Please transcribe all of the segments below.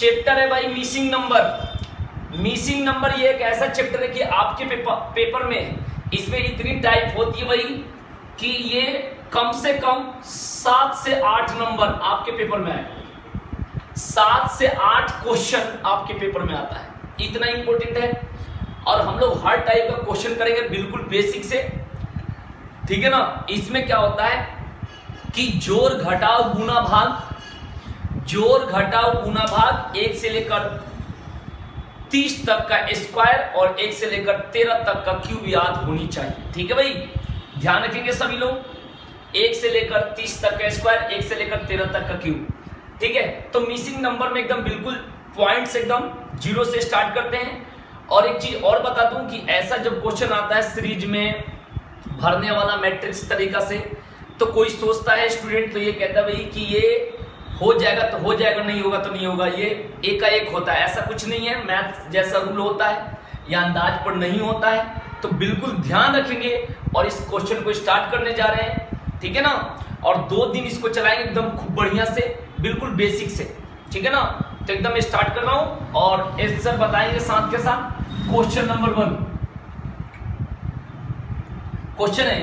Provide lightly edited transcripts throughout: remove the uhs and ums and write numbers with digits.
Chapter है भाई missing number. Missing number ये एक ऐसा चैप्टर है कि आपके पेपर में इसमें इतनी टाइप होती है भाई कि ये कम से कम 7 से 8 नंबर आपके पेपर में आएगा। 7 से 8 क्वेश्चन आपके पेपर में आता है, इतना इंपॉर्टेंट है। और हम लोग हर टाइप का क्वेश्चन करेंगे बिल्कुल बेसिक से, ठीक है ना। इसमें क्या होता है कि जोड़ घटाव गुना भाग, जोड़ घटाव गुना भाग 1 से लेकर 30 तक का स्क्वायर और 1 से लेकर 13 तक का क्यूब याद होनी चाहिए, ठीक है भाई। ध्यान रखेंगे सभी लोग। 1 से लेकर 30 तक का स्क्वायर, 1 से लेकर 13 तक का क्यूब, ठीक है। तो मिसिंग नंबर में एकदम बिल्कुल पॉइंट्स एकदम 0 से स्टार्ट करते हैं। और एक चीज और बता दूं कि ऐसा जब क्वेश्चन आता है सीरीज में भरने वाला मैट्रिक्स तरीका से, तो कोई सोचता है स्टूडेंट, तो ये कहता है भाई कि ये हो जाएगा तो हो जाएगा, नहीं होगा तो नहीं होगा, ये एक का एक होता है। ऐसा कुछ नहीं है, मैथ्स जैसा रूल होता है या अंदाज पर नहीं होता है। तो बिल्कुल ध्यान रखेंगे और इस क्वेश्चन को स्टार्ट करने जा रहे हैं, ठीक है ना। और 2 दिन इसको चलाएंगे एकदम खूब बढ़िया से, बिल्कुल बेसिक से, ठीक है ना। तो एकदम स्टार्ट कर रहा हूं और आंसर बताएंगे साथ के साथ। क्वेश्चन नंबर 1 क्वेश्चन है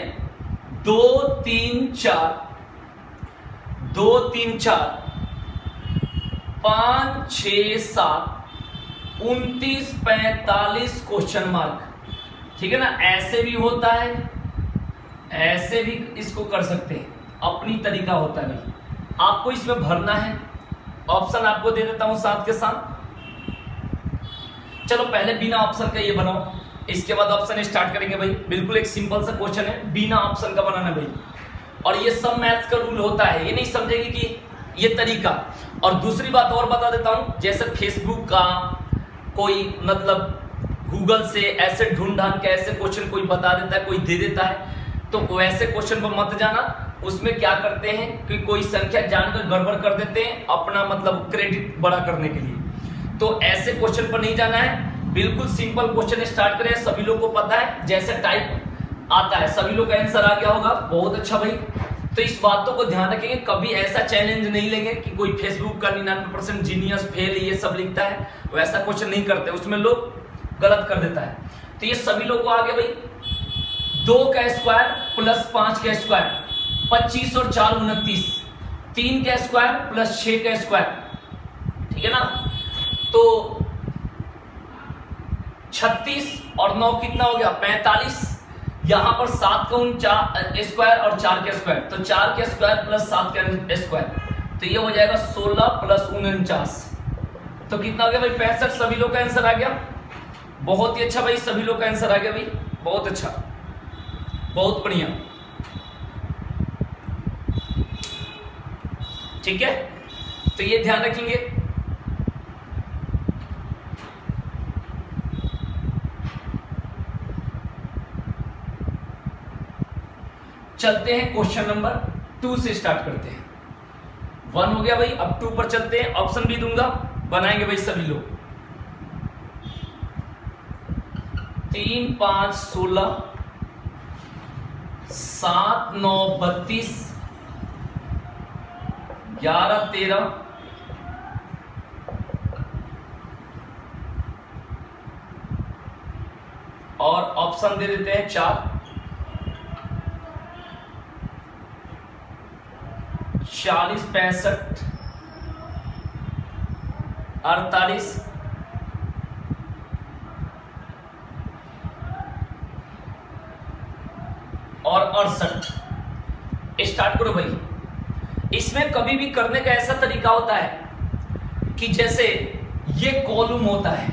2 3 4 2 3 4 5 6 7 29 45 क्वेश्चन मार्क, ठीक है ना। ऐसे भी होता है, ऐसे भी इसको कर सकते हैं, अपनी तरीका होता है भाई। आपको इसमें भरना है, ऑप्शन आपको दे देता हूं साथ के साथ। चलो पहले बिना ऑप्शन का ये बनाओ, इसके बाद ऑप्शन स्टार्ट करेंगे भाई। बिल्कुल एक सिंपल सा क्वेश्चन है, बिना ऑप्शन का बनाना भाई। और ये सब मैथ्स का रूल होता है, ये नहीं समझेगी कि ये तरीका। और दूसरी बात और बता देता हूं, जैसे फेसबुक का कोई मतलब गूगल से ऐसे ढूंढ ढांड के ऐसे क्वेश्चन कोई बता देता है, कोई दे देता है, तो वैसे क्वेश्चन पर मत जाना। उसमें क्या करते हैं कि कोई संख्या जानकर गड़बड़ कर देते हैं अपना मतलब क्रेडिट बड़ा करने के लिए। तो ऐसे क्वेश्चन पर नहीं जाना है, बिल्कुल सिंपल क्वेश्चन स्टार्ट करें। सभी लोग को पता है जैसे टाइप आता है, सभी लोग का आंसर आ गया होगा, बहुत अच्छा भाई। तो इस बातों को ध्यान रखेंगे, कभी ऐसा चैलेंज नहीं लेंगे कि कोई फेसबुक का 99% जीनियस फेल ये सब लिखता है, वैसा क्वेश्चन नहीं करते, उसमें लोग गलत कर देता है। तो ये सभी लोग को आगे भाई 2 का स्क्वायर प्लस 5 का स्क्वायर 25 और 4 29, 3 का स्क्वायर प्लस 6 का स्क्वायर, ठीक है ना। तो 36 और 9 कितना हो गया 45। यहां पर 7 का स्क्वायर और 4 का स्क्वायर, तो 4 का स्क्वायर प्लस 7 का स्क्वायर, तो ये हो जाएगा 16 प्लस 49, तो कितना हो गया भाई 65। सभी लोग का आंसर आ गया, बहुत ही अच्छा भाई, सभी लोग का आंसर आ गया भाई, बहुत अच्छा, बहुत बढ़िया, ठीक है। तो ये ध्यान रखेंगे। चलते हैं क्वेश्चन नंबर 2 से स्टार्ट करते हैं। 1 हो गया भाई, अब 2 पर चलते हैं। ऑप्शन भी दूंगा, बनाएंगे भाई सभी लोग। 3 5 16 7 9 32 11 13 और ऑप्शन दे देते हैं 4 40 65 48 और 68। स्टार्ट करो भाई। इसमें कभी भी करने का ऐसा तरीका होता है कि जैसे ये कॉलम होता है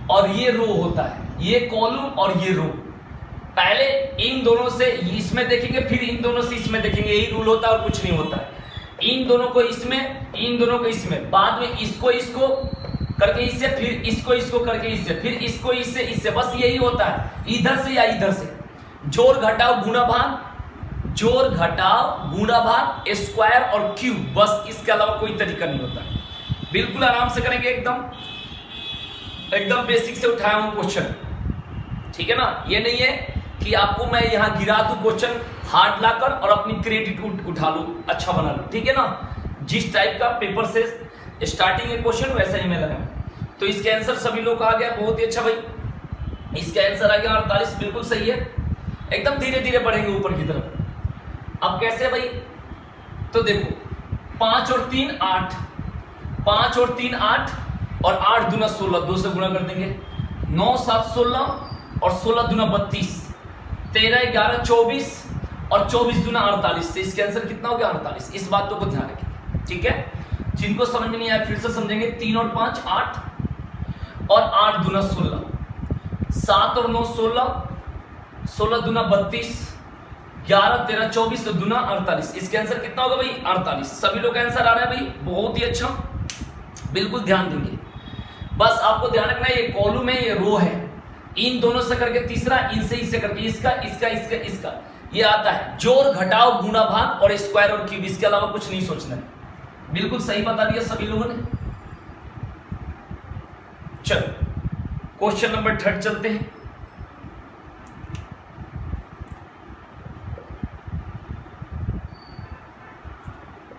और ये रो होता है, ये कॉलम और ये रो, पहले इन दोनों से इसमें देखेंगे, फिर इन दोनों से इसमें देखेंगे, यही रूल होता है और कुछ नहीं होता है। इन दोनों को इसमें, इन दोनों को इसमें, बाद में इसको इसको करके इससे, फिर इसको इसको करके इससे, फिर इसको इससे इससे, बस यही होता है, इधर से या इधर से। जोड़ घटाव गुणा भाग, जोड़ घटाव गुणा भाग, स्क्वायर और क्यूब, बस इसके अलावा कोई तरीका नहीं होता। बिल्कुल आराम से करेंगे, एकदम एकदम बेसिक से उठाया हूं क्वेश्चन, ठीक है ना। ये नहीं है कि आपको मैं यहां गिरा दूं क्वेश्चन हार्ड लाकर और अपनी क्रेडिट उठा लूं, अच्छा बना लूं, ठीक है ना। जिस टाइप का पेपर से स्टार्टिंग में क्वेश्चन वैसा ही मैं लगाऊं। तो इसके आंसर सभी लोग आ गया, बहुत ही अच्छा भाई। इसका आंसर आ गया 48, बिल्कुल सही है। एकदम धीरे धीरे बढ़ेंगे ऊपर की तरफ। अब कैसे भाई, तो देखो 5 और 3 8, 5 और 3 8 और 8 दूना 16, 2 से गुणा कर देंगे। 9 7 16 और 16 दूना 32, 13 11 24 और 24 दूना 48 से इसके आंसर कितना हो गया 48। इस बातों को ध्यान रखें, ठीक है। जिनको समझ में नहीं आया फिर से समझेंगे। 3 और 5 8 और 8 दूना 16, 7 और 9 16, 16 दूना 32, 11 13 24 तो दूना 48। इसके आंसर कितना होगा भाई 48। सभी लोग का आंसर आ रहा है भाई, बहुत ही अच्छा, बिल्कुल ध्यान देंगे। बस आपको ध्यान रखना है ये कॉलम है, ये रो है। इन दोनों से करके तीसरा, इनसे इससे करके इसका इसका इसका इसका, ये आता है जोड़ घटाव गुणा भाग और स्क्वायर और क्यूब, इसके अलावा कुछ नहीं सोचना है। बिल्कुल सही बता दिया सभी लोगों ने। चलो क्वेश्चन नंबर 3 चलते हैं।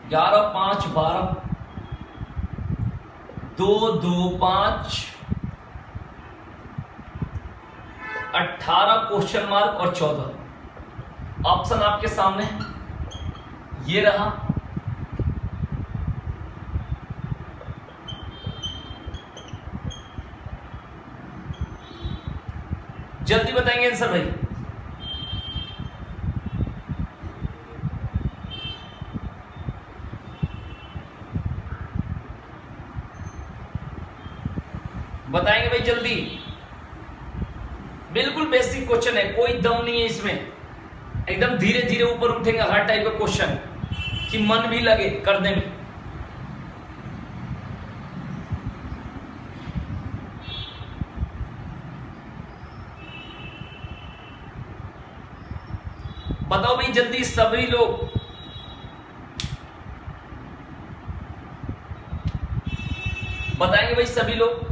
ग्यारह 5 12, 2 2 5 18 क्वेश्चन मार्क और 14। ऑप्शन आपके सामने ये रहा। जल्दी बताएंगे आंसर भाई। बताएंगे भाई जल्दी। बिल्कुल बेसिक क्वेश्चन है, कोई दम नहीं है इसमें। एकदम धीरे धीरे ऊपर उठेंगे हर टाइप का क्वेश्चन, कि मन भी लगे करने में। बताओ भाई जल्दी सभी लोग। बताएंगे भाई सभी लोग।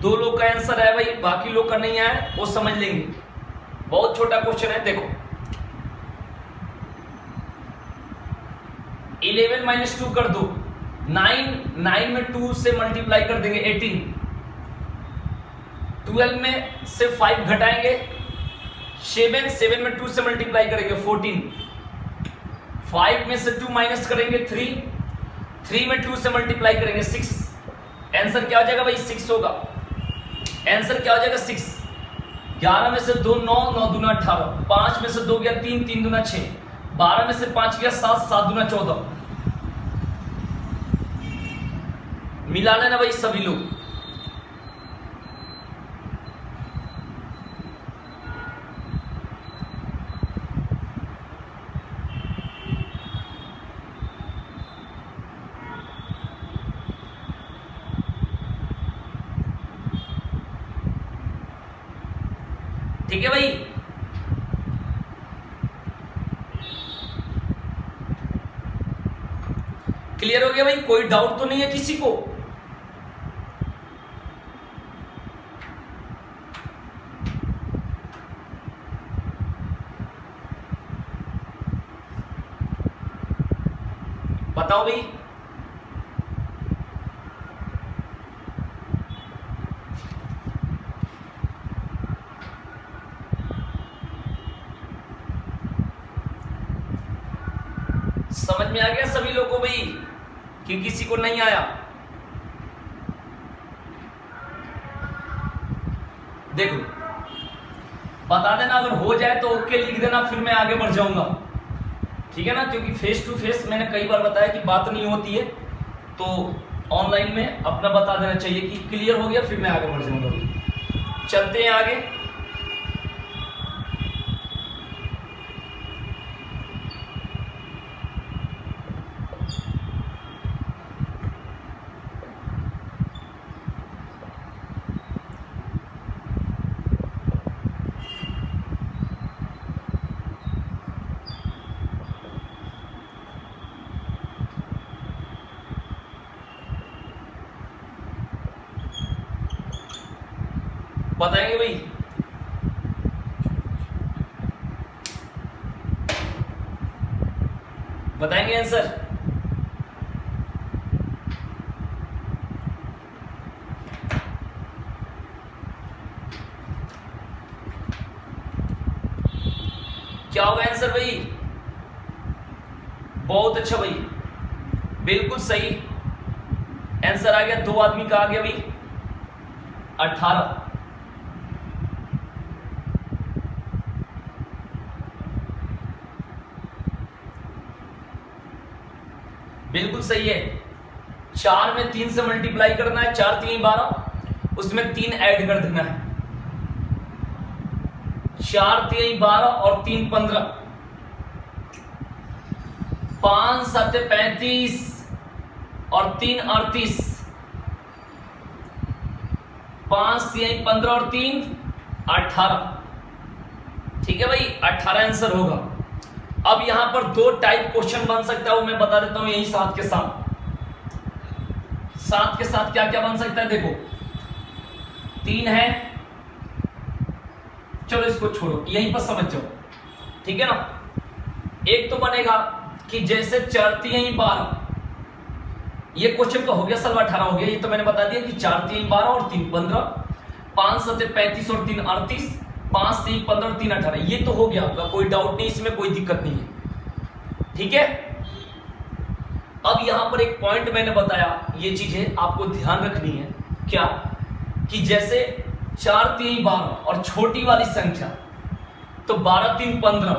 दो लोग का आंसर है भाई, बाकी लोग का नहीं आया, वो समझ लेंगे। बहुत छोटा क्वेश्चन है, देखो 11 माइनस 2 कर दो, 9 में 2 से मल्टीप्लाई कर देंगे 18, 12 में से 5 घटाएंगे 7 में 2 से मल्टीप्लाई करेंगे 14, 5 में से 2 माइनस करेंगे 3 में 2 से मल्टीप्लाई करेंगे 6। आंसर क्या हो जाएगा भाई 6 होगा। आंसर क्या हो जाएगा 6। 11 में से 2 9, 9 दूना 18, 5 में से 2 गया 3, 3 दूना 6, 12 में से 5 गया 7, 7 दूना 14। मिला लेना भाई सभी लोग। ठीक है भाई। क्लियर हो गया भाई, कोई डाउट तो नहीं है किसी को। बताओ भाई। समझ में आ गया सभी लोगों को भाई कि किसी को नहीं आया? देखो बता देना, अगर हो जाए तो ओके लिख देना, फिर मैं आगे बढ़ जाऊंगा, ठीक है ना। क्योंकि फेस टू फेस मैंने कई बार बताया कि बात नहीं होती है, तो ऑनलाइन में अपना बता देना चाहिए कि क्लियर हो गया, फिर मैं आगे बढ़ जाऊंगा। चलते हैं आगे। बताएंगे भाई? बताएंगे आंसर? क्या होगा आंसर भाई? बहुत अच्छा भाई, बिल्कुल सही आंसर आ गया। 2 आदमी का आ गया भाई 18। बिल्कुल सही है। 4 में 3 से मल्टीप्लाई करना है, 4 3 12, उसमें 3 ऐड कर देना है। 4 3 12 और 3 15, 5 7 35 और 3 38, 5 3 15 और 3 18। ठीक है भाई, 18 आंसर होगा। अब यहां पर 2 टाइप क्वेश्चन बन सकता है, वो मैं बता देता हूं यही साथ के साथ। साथ के साथ क्या क्या बन सकता है देखो, 3 है, चलो इसको छोड़ो, यहीं पर समझ जाओ, ठीक है ना। एक तो बनेगा कि जैसे 4 3 12, ये क्वेश्चन का हो गया, सलवा 18 हो गया, ये तो मैंने बता दिया कि 4 3 12 और 3 15, 5 7 35 और 3 38, 5 3 15 और 3 18, ये तो हो गया आपका, कोई डाउट नहीं, इसमें कोई दिक्कत नहीं है, ठीक है। अब यहां पर एक पॉइंट मैंने बताया, ये चीजें आपको ध्यान रखनी है, क्या कि जैसे 4 3 12 और छोटी वाली संख्या तो 12 3 15,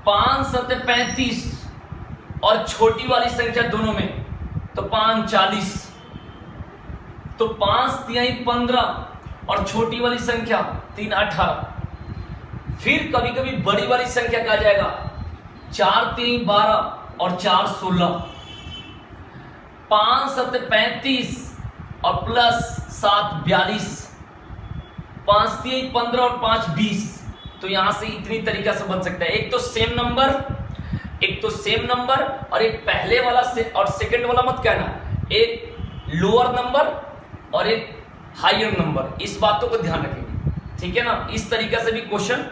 5 7 35 और छोटी वाली संख्या दोनों में तो 5 40, तो 5 3 15 और छोटी वाली संख्या 3 18। फिर कभी कभी बड़ी वाली संख्या कहा जाएगा 4 3 12 और 4 16, 5 7 35 और प्लस 7 42, 5 3 15 और 5 20। तो यहां से इतनी तरीका से बन सकता है, एक तो सेम नंबर और एक पहले वाला से और सेकंड वाला मत कहना, एक लोअर नंबर और एक हायर नंबर, इस बातों को ध्यान रखेंगे, ठीक है ना। इस तरीका से भी क्वेश्चन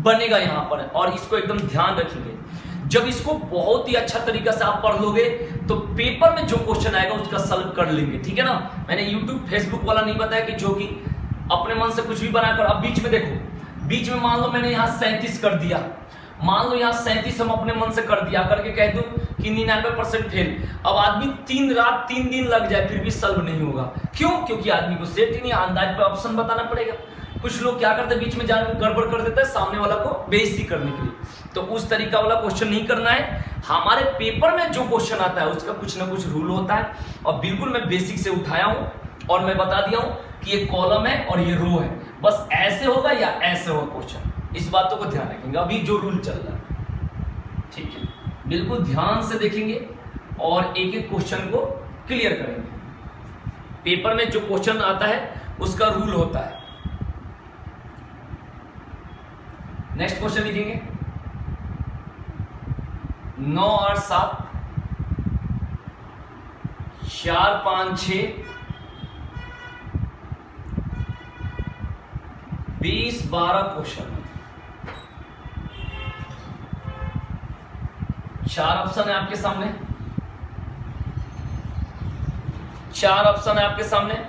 बनेगा यहां पर, और इसको एकदम ध्यान रखेंगे। जब इसको बहुत ही अच्छा तरीका से आप पढ़ लोगे तो पेपर में जो क्वेश्चन आएगा उसका सॉल्व कर लेंगे, ठीक है ना। मैंने यूट्यूब फेसबुक वाला नहीं बताया कि जो कि अपने मन से कुछ भी बनाकर, अब बीच में देखो, बीच में मान लो मैंने यहां 37 कर दिया, मान लो यहां 37 हम अपने मन से कर दिया, करके कह दूं कि 99% फेल। अब आदमी 3 रात 3 दिन लग जाए फिर भी सॉल्व नहीं होगा, क्यों? क्योंकि आदमी को सेट ही नहीं, अंदाज पे ऑप्शन बताना पड़ेगा। कुछ लोग क्या करते हैं, बीच में जाकर गड़बड़ कर देते हैं सामने वाला को बेइज्जती करने के लिए, तो उस तरीका वाला क्वेश्चन नहीं करना है। हमारे पेपर में जो क्वेश्चन आता है उसका कुछ ना कुछ रूल होता है, और बिल्कुल मैं बेसिक से उठाया हूं और मैं बता दिया हूं कि ये कॉलम है और ये रो है, बस ऐसे होगा या ऐसे होगा क्वेश्चन, इस बातों को ध्यान रखेंगे। अभी जो रूल चल रहा है, ठीक है, बिल्कुल ध्यान से देखेंगे और एक एक क्वेश्चन को क्लियर करेंगे। पेपर में जो क्वेश्चन आता है उसका रूल होता है। नेक्स्ट क्वेश्चन लिखेंगे, 9 8 7 4 5 6 20 12 क्वेश्चन, 4 ऑप्शन है आपके सामने, 4 ऑप्शन है आपके सामने।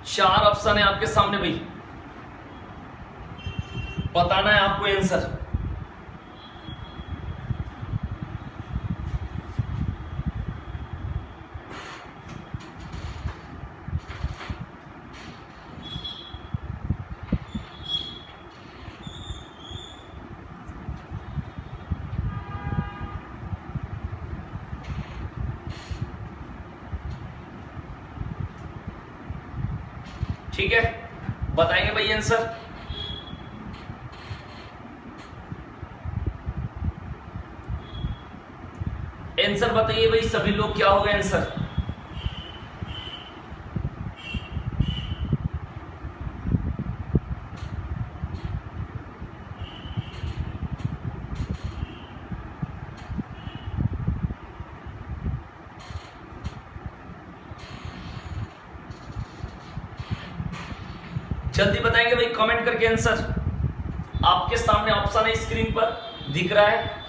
चार ऑप्शन है आपके सामने भाई, बताना है आपको आंसर। ठीक है, बताएंगे भाई आंसर। आंसर बताइए भाई सभी लोग, क्या होगा आंसर? जल्दी बताएंगे भाई कमेंट करके आंसर। आपके सामने ऑप्शन है स्क्रीन पर दिख रहा है।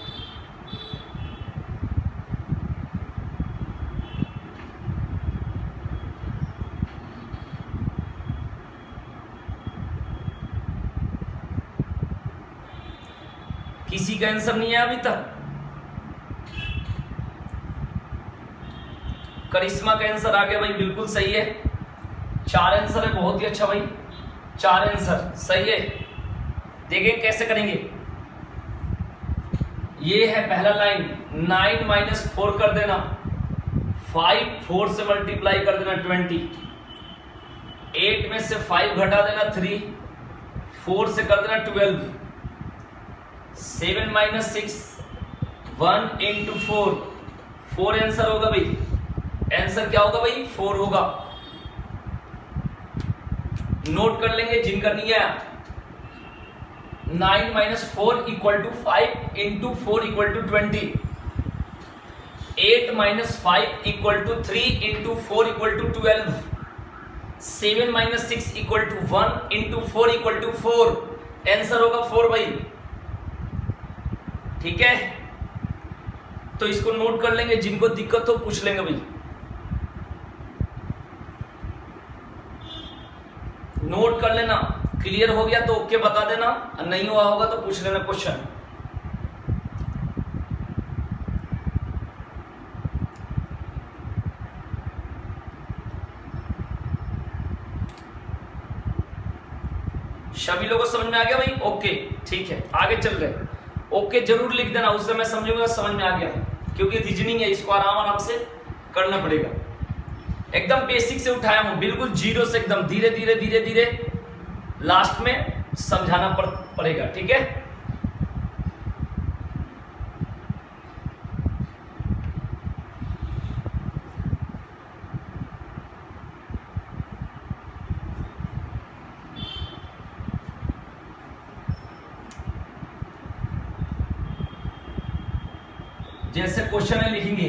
किसी का आंसर नहीं है अभी तक? करिश्मा का आंसर आ गया भाई, बिल्कुल सही है। 4 आंसर है, बहुत ही अच्छा भाई, 4 आंसर सही है। देखें कैसे करेंगे। ये है पहला लाइन, 9 माइनस 4 कर देना, 5 4 से मल्टीप्लाई कर देना 20, 8 में से 5 घटा देना 3, 4 से कर देना 12, 7 माइनस 6 1 इंटू 4, 4 आंसर होगा भाई। आंसर क्या होगा भाई? 4 होगा। नोट कर लेंगे जिनका नहीं है। 9 minus 4 equal to 5 into 4 equal to 20, 8 minus 5 equal to 3 into 4 equal to 12, 7 minus 6 equal to 1 into 4 equal to 4, answer होगा 4 भाई। ठीक है, तो इसको नोट कर लेंगे, जिनको दिक्कत हो पूछ लेंगे भाई। नोट कर लेना, क्लियर हो गया तो ओके बता देना, नहीं हुआ होगा तो पूछ लेना क्वेश्चन। सभी लोगों को समझ में आ गया भाई? ओके ठीक है, आगे चल रहे। ओके जरूर लिख देना, उससे मैं समझूंगा समझ में आ गया, क्योंकि रीजनिंग है, इसको आराम आराम से करना पड़ेगा। एकदम बेसिक से उठाया हूं, बिल्कुल जीरो से, एकदम धीरे धीरे धीरे धीरे लास्ट में समझाना पड़ेगा। ठीक है, जैसे क्वेश्चन है लिखेंगे।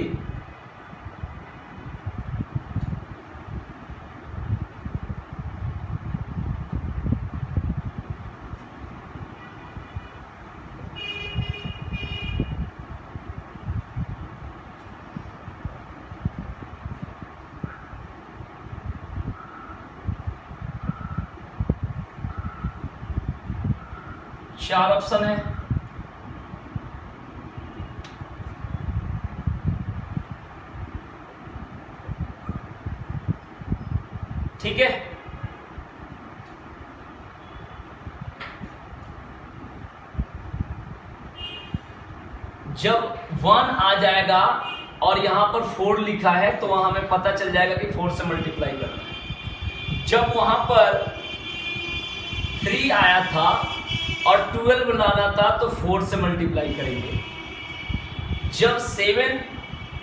चार ऑप्शन है, ठीक है। जब 1 आ जाएगा और यहां पर 4 लिखा है तो वहां हमें पता चल जाएगा कि 4 से मल्टीप्लाई करना है। जब वहां पर 3 आया था और 12 लाना था तो 4 से मल्टीप्लाई करेंगे। जब 7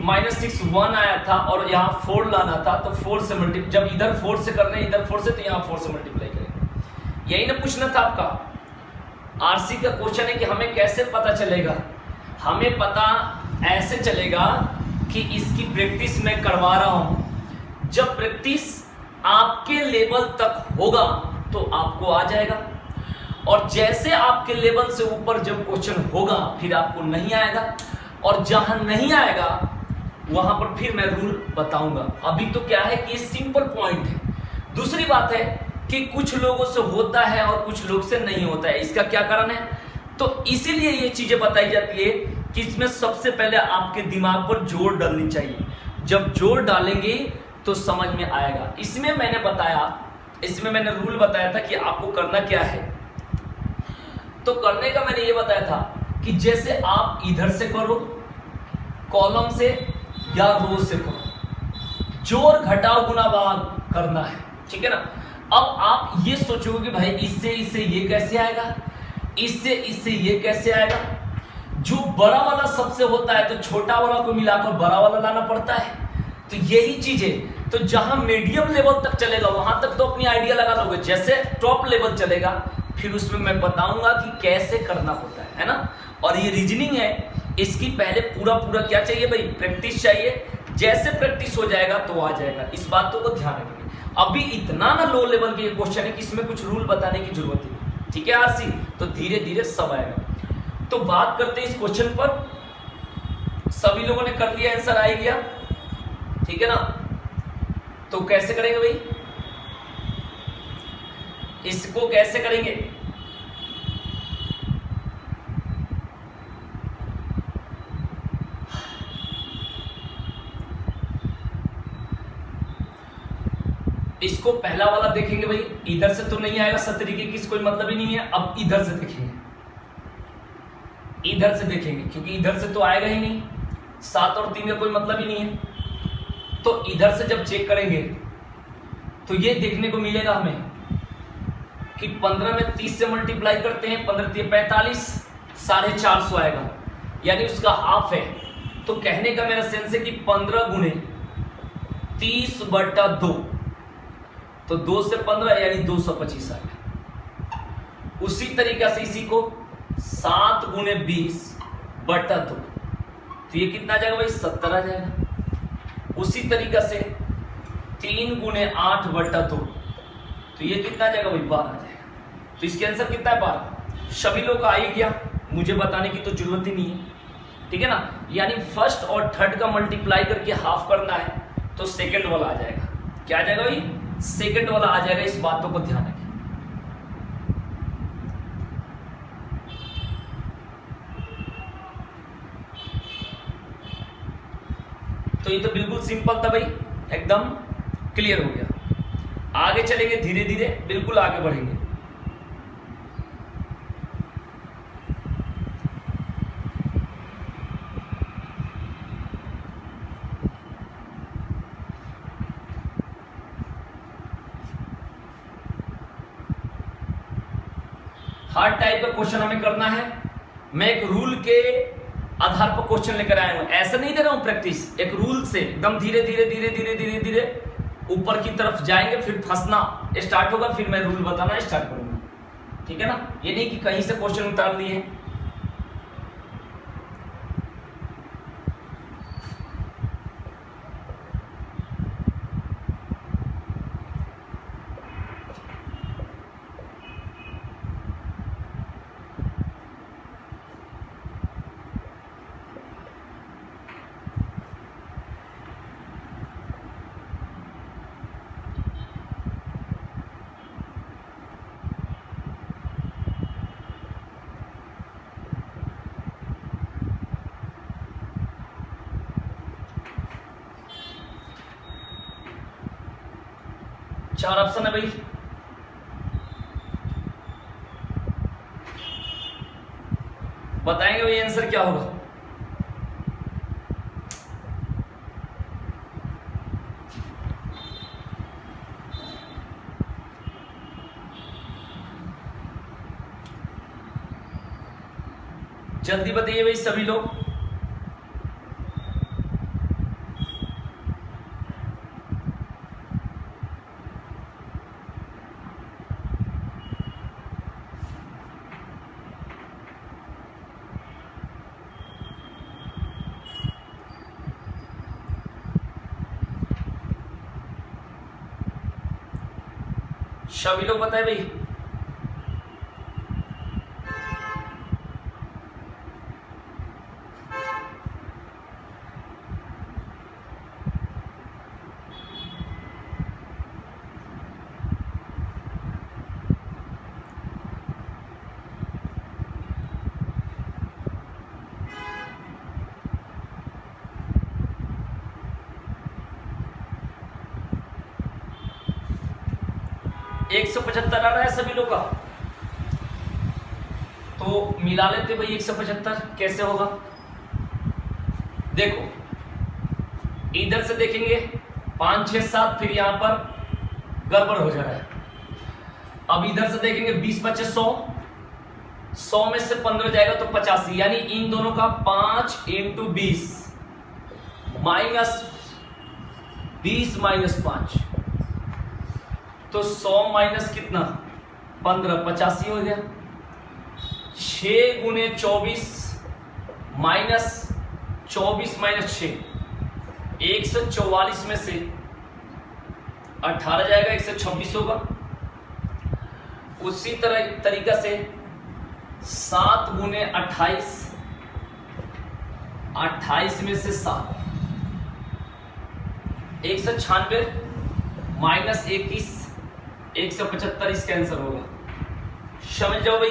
माइनस 6 1 आया था और यहाँ 4 लाना था तो 4 से मल्टीप्लाई, जब इधर 4 से कर रहे हैं इधर 4 से, तो यहाँ 4 से मल्टीप्लाई करेंगे। यही ना पूछना था आपका। आरसी का क्वेश्चन है कि हमें कैसे पता चलेगा। हमें पता ऐसे चलेगा कि इसकी प्रैक्टिस मैं करवा रहा हूं। जब प्रैक्टिस आपके लेवल तक होगा तो आपको आ जाएगा, और जैसे आपके लेवल से ऊपर जब क्वेश्चन होगा फिर आपको नहीं आएगा, और जहां नहीं आएगा वहां पर फिर मैं रूल बताऊंगा। अभी तो क्या है कि ये सिंपल पॉइंट है। दूसरी बात है कि कुछ लोगों से होता है और कुछ लोग से नहीं होता है। इसका क्या कारण है? तो इसीलिए ये चीजें बताई जाती है कि इसमें सबसे पहले आपके दिमाग पर जोर डालनी चाहिए। जब जोर डालेंगे तो समझ में आएगा। इसमें मैंने बताया, इसमें मैंने रूल बताया था कि आपको करना क्या है। तो करने का मैंने ये बताया था कि जैसे आप इधर से करो, कॉलम से या रो से करो, जोड़ घटाव गुना भाग करना है, ठीक है ना। अब आप ये सोचोगे कि भाई इससे इससे ये कैसे आएगा, इससे इससे ये कैसे आएगा। जो बड़ा वाला सबसे होता है तो छोटा वाला को मिलाकर बड़ा वाला लाना पड़ता है। तो यही चीज है। तो जहां मीडियम लेवल तक चलेगा वहां तक तो अपनी आइडिया लगा लोगे, जैसे टॉप लेवल चलेगा फिर उसमें मैं बताऊंगा कि कैसे करना होता है ना। और ये रीजनिंग है, इसकी पहले पूरा क्या चाहिए भाई, प्रैक्टिस चाहिए। जैसे प्रैक्टिस हो जाएगा तो आ जाएगा, इस बातों को ध्यान रखिए। अभी इतना ना लो लेवल के क्वेश्चन है कि इसमें कुछ रूल बताने की जरूरत ही नहीं, ठीक है आरसी। तो धीरे धीरे सब आएगा। तो बात करते हैं इस क्वेश्चन पर। सभी लोगों ने कर लिया, आंसर आ गया, ठीक है ना। तो कैसे करेंगे भाई, इसको कैसे करेंगे? इसको पहला वाला देखेंगे भाई, इधर से तो नहीं आएगा 70 की किस कोई मतलब ही नहीं है। अब इधर से देखेंगे, इधर से देखेंगे क्योंकि इधर से तो आएगा ही नहीं, 7 और 3 का कोई मतलब ही नहीं है। तो इधर से जब चेक करेंगे तो ये देखने को मिलेगा हमें कि 15 में 30 से मल्टीप्लाई करते हैं, 15 3 45, 450 आएगा, यानी उसका हाफ है। तो कहने का मेरा सेंस है कि 15 गुणे 30/2, तो 2 से 15 यानी 225 आएगा। उसी तरीका से इसी को 7 गुणे 20/2, तो ये कितना आ जाएगा भाई, 70 आ जाएगा। उसी तरीका से 3 गुणे 8/2, तो ये कितना आ जाएगा भाई, 12 आ जाएगा। तो इसके आंसर कितना है, 12। सभी लोग का आ ही गया, मुझे बताने की तो जरूरत ही नहीं है, ठीक है ना। यानी फर्स्ट और थर्ड का मल्टीप्लाई करके हाफ करना है, तो सेकंड वाला आ जाएगा। क्या आ जाएगा भाई, सेकंड वाला आ जाएगा। इस बातों को ध्यान रखें। तो ये तो बिल्कुल सिंपल था भाई, एकदम क्लियर हो गया। आगे चलेंगे धीरे धीरे, बिल्कुल आगे बढ़ेंगे। हार्ड टाइप का क्वेश्चन हमें करना है। मैं एक रूल के आधार पर क्वेश्चन लेकर आया हूं, ऐसा नहीं दे रहा हूं प्रैक्टिस, एक रूल से एकदम धीरे धीरे धीरे धीरे धीरे धीरे ऊपर की तरफ जाएंगे, फिर फंसना स्टार्ट होगा, फिर मैं रूल बताना स्टार्ट करूंगा, ठीक है ना। ये नहीं कि कहीं से क्वेश्चन उतार लिए हैं। चार ऑप्शन है भाई, बताएंगे भाई आंसर क्या होगा। जल्दी बताइए भाई सभी लोग। सभी लोग बताए भाई। एक 175 आ रहा है सभी लोग का, तो मिला लेते भाई 175 कैसे होगा। देखो इधर से देखेंगे 5 6 7, फिर यहां पर गड़बड़ हो जा रहा है। अब इधर से देखेंगे 20 25 100, 100 में से 15 जाएगा तो 85, यानी इन दोनों का 5 × 20 माइनस 20 माइनस 5, तो 100 माइनस कितना 15, 85 हो गया। 6 गुणे 24 माइनस 24 माइनस 6, 144 में से 18 जाएगा, 126 होगा। उसी तरीका से 7 गुने 28, 28 में से 7, 196 माइनस 21, 175 इसका आंसर होगा। समझ जाओ भाई,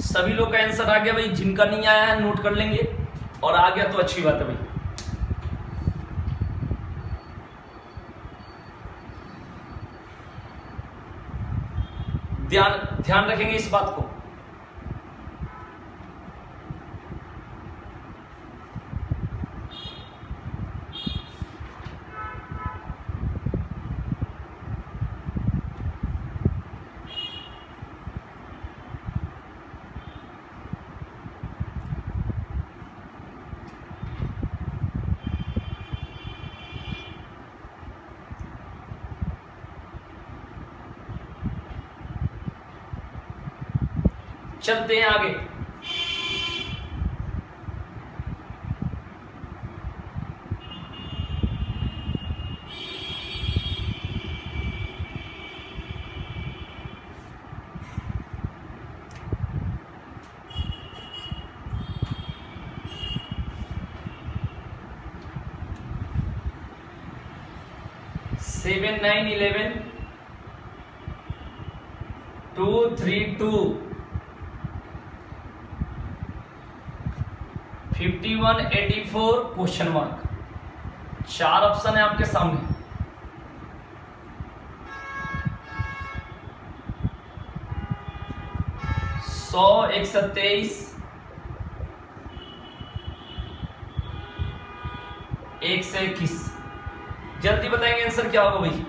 सभी लोग का आंसर आ गया भाई। जिनका नहीं आया है नोट कर लेंगे, और आ गया तो अच्छी बात है भाई। ध्यान रखेंगे इस बात को। चलते हैं आगे। Seven 9 11 2 3 2 51 84 question mark. 4 ऑप्शन है आपके सामने। सौ 123 1 से 21। जल्दी बताएंगे आंसर क्या होगा भाई।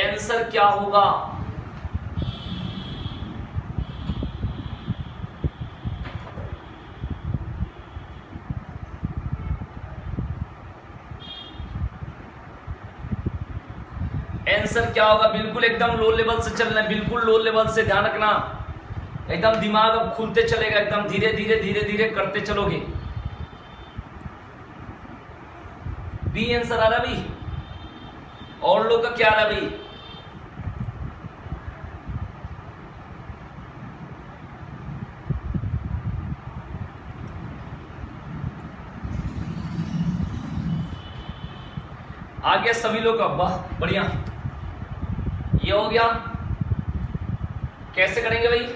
आंसर क्या होगा? आंसर क्या होगा? बिल्कुल एकदम लो लेवल से चलना है, बिल्कुल लो लेवल से ध्यान रखना। एकदम दिमाग अब खुलते चलेगा, एकदम धीरे धीरे धीरे धीरे करते चलोगे। बी आंसर आ रहा भाई, और लोग का क्या आ रहा भाई? आ गया सभी लोग का, वाह बढ़िया। ये हो गया। कैसे करेंगे भाई?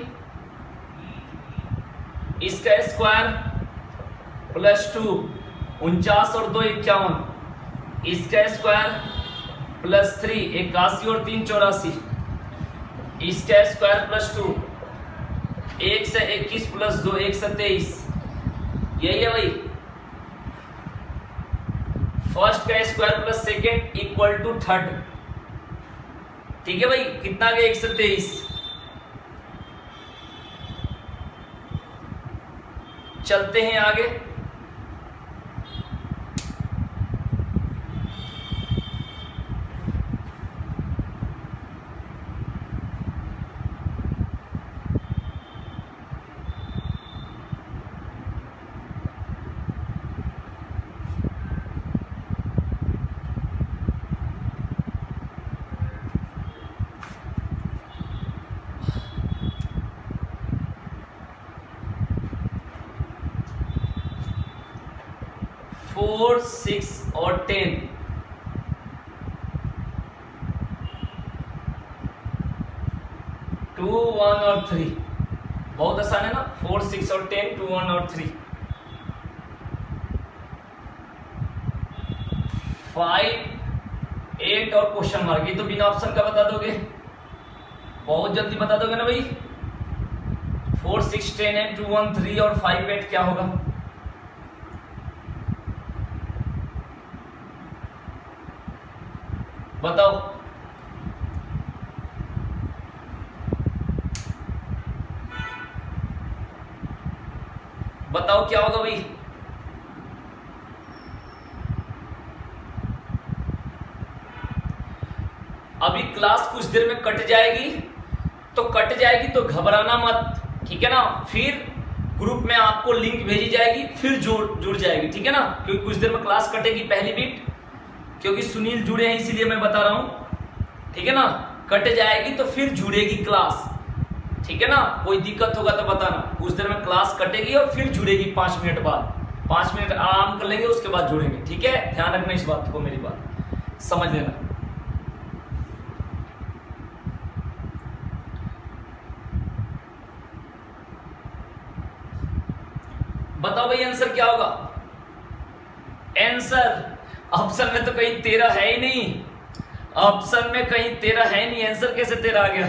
इसका स्क्वायर प्लस 2, 49 और 2 51। इसका स्क्वायर प्लस 3, 81 और 3 84। इसका स्क्वायर प्लस 2, 1 से 21 प्लस 2, 1 से 23। यही है भाई। फर्स्ट का square plus second equal to third. ठीक है भाई, कितना गया? 1 से 23। चलते हैं आगे। फोर 6 और 10। टू 1 और 3। बहुत आसान है ना? 4 6 और 10, 2 1 और 3। 5 8 और क्वेश्चन मार्क। ये तो बिना ऑप्शन का बता दोगे, बहुत जल्दी बता दोगे ना भाई। 4 6 10 है, 2 1 3 और 5 8 क्या होगा? बताओ। बताओ क्या होगा भाई? अभी क्लास कुछ देर में कट जाएगी, तो घबराना मत, ठीक है ना? फिर ग्रुप में आपको लिंक भेजी जाएगी, फिर जुड़ जाएगी, ठीक है ना, क्योंकि कुछ देर में क्लास कटेगी पहली बीट, क्योंकि सुनील जुड़े हैं इसीलिए मैं बता रहा हूं, ठीक है ना, कट जाएगी तो फिर जुड़ेगी क्लास, ठीक है ना। कोई दिक्कत होगा तो बताना, कुछ देर में क्लास कटेगी और फिर जुड़ेगी 5 मिनट बाद, 5 मिनट आराम कर लेंगे उसके बाद जुड़ेंगे, ठीक है। ध्यान रखना इस बात को, मेरी बात समझ लेना। बताओ भाई आंसर क्या होगा। आंसर ऑप्शन में तो कहीं 13 है ही नहीं, ऑप्शन में कहीं 13 है नहीं, आंसर कैसे 13 आ गया।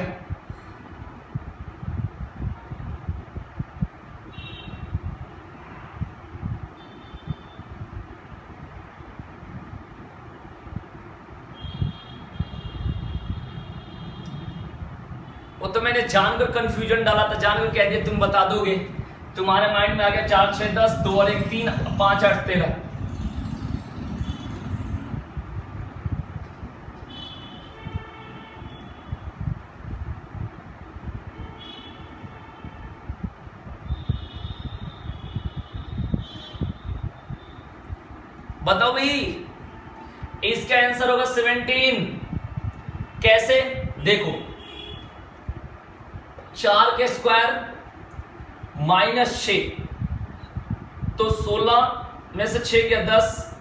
वो तो मैंने जानकर कंफ्यूजन डाला था, जानकर कह दिया तुम बता दोगे, तुम्हारे माइंड में आ गया 4 6 10, 2 और 1 3, 5 8 13। बताओ भाई, इसका आंसर होगा 17। कैसे, देखो 4 के स्क्वायर -6, तो 16 में से 6 गया 10,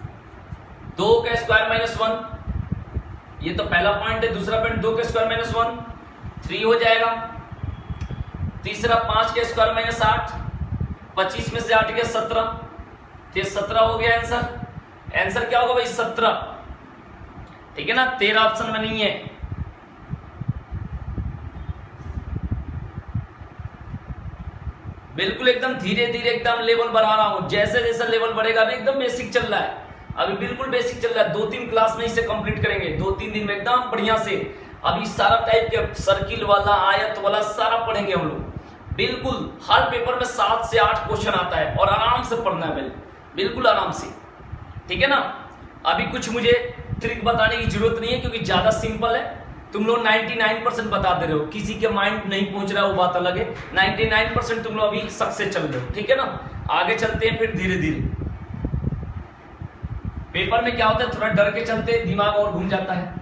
2 का स्क्वायर -1, ये तो पहला पॉइंट है। दूसरा पॉइंट 2 के स्क्वायर -1 3 हो जाएगा। तीसरा 5 के स्क्वायर -8, 25 में से 8 गया 17, तो 17 हो गया आंसर। आंसर क्या होगा भाई 17, ठीक है ना, 13 ऑप्शन में नहीं है। बिल्कुल एकदम धीरे धीरे एकदम लेवल बढ़ा रहा हूं, जैसे जैसे लेवल बढ़ेगा, अभी एकदम बेसिक चल रहा है, अभी बिल्कुल बेसिक चल रहा है। 2-3 क्लास में इसे कंप्लीट करेंगे, 2-3 दिन में एकदम बढ़िया से। अभी सारा टाइप के सर्किल वाला, आयत वाला सारा पढ़ेंगे हम लोग। बिल्कुल हर पेपर में 7 से 8 क्वेश्चन आता है और आराम से पढ़ना है, बिल्कुल आराम से, ठीक है ना। अभी कुछ मुझे ट्रिक बताने की जरूरत नहीं है, क्योंकि ज्यादा सिंपल है। तुम लोग 99% बता दे रहे हो, किसी के माइंड नहीं पहुंच रहा है वो बात अलग है। 99% तुम लोग अभी सक्सेस चल रहे हो, ठीक है ना। आगे चलते हैं फिर धीरे धीरे। पेपर में क्या होता है, थोड़ा डर के चलते हैं, दिमाग और घूम जाता है।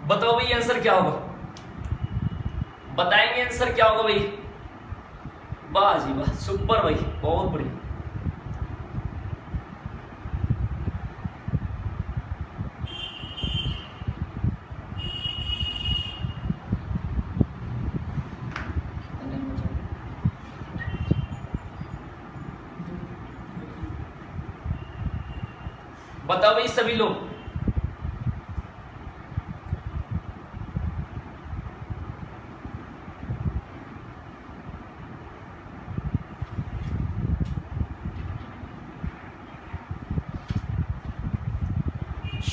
बताओ भाई आंसर क्या होगा, बताएंगे आंसर क्या होगा भाई। वाह जी वाह, सुपर भाई, बहुत बढ़िया। बताओ भाई सभी लोग,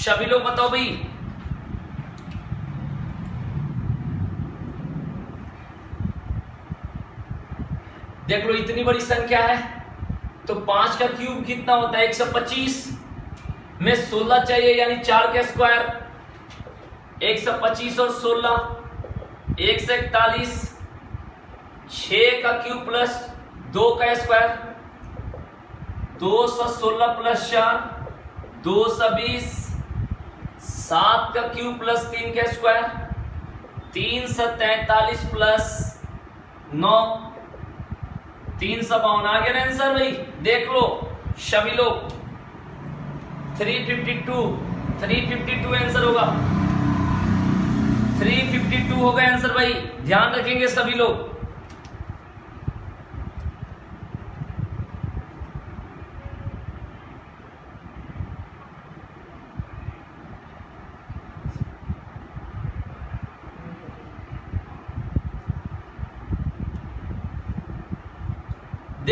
सभी लोग बताओ भाई। देख लो इतनी बड़ी संख्या है, तो 5 का क्यूब कितना होता है 125 में 16 चाहिए, यानी 4 का स्क्वायर 125 और 16 141, 6 का क्यूब प्लस 2 का स्क्वायर 216 प्लस 4 220, 7 का क्यूब प्लस 3 का स्क्वायर 343 प्लस 9 352 आ गया ना आंसर भाई। देख लो सभी लोग, 352 आंसर होगा, 352 होगा आंसर भाई, ध्यान रखेंगे सभी लोग।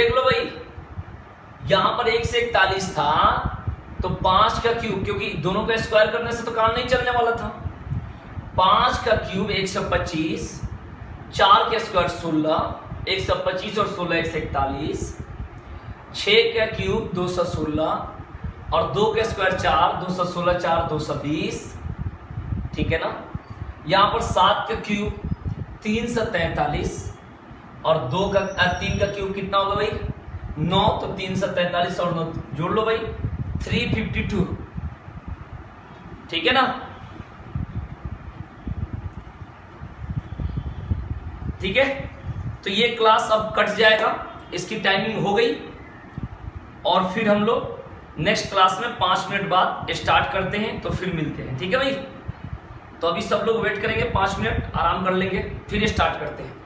देख लो भाई, यहां पर 1 से 41 था तो 5 का क्यूब, क्योंकि दोनों का स्क्वायर करने से तो काम नहीं चलने वाला था, 5 का क्यूब 125, 4 का स्क्वायर 16, 125 और 16 141, 6 का क्यूब 216 और 2 का स्क्वायर 4, 216 4 220, ठीक है ना। यहां पर 7 का क्यूब 343 और 3 का क्यूब कितना होगा भाई 9, तो 343 और 9 जोड़ लो भाई 352, ठीक है ना। ठीक है, तो ये क्लास अब कट जाएगा, इसकी टाइमिंग हो गई और फिर हम लोग नेक्स्ट क्लास में 5 मिनट बाद स्टार्ट करते हैं, तो फिर मिलते हैं, ठीक है भाई। तो अभी सब लोग वेट करेंगे, 5 मिनट आराम कर लेंगे, फिर स्टार्ट करते हैं।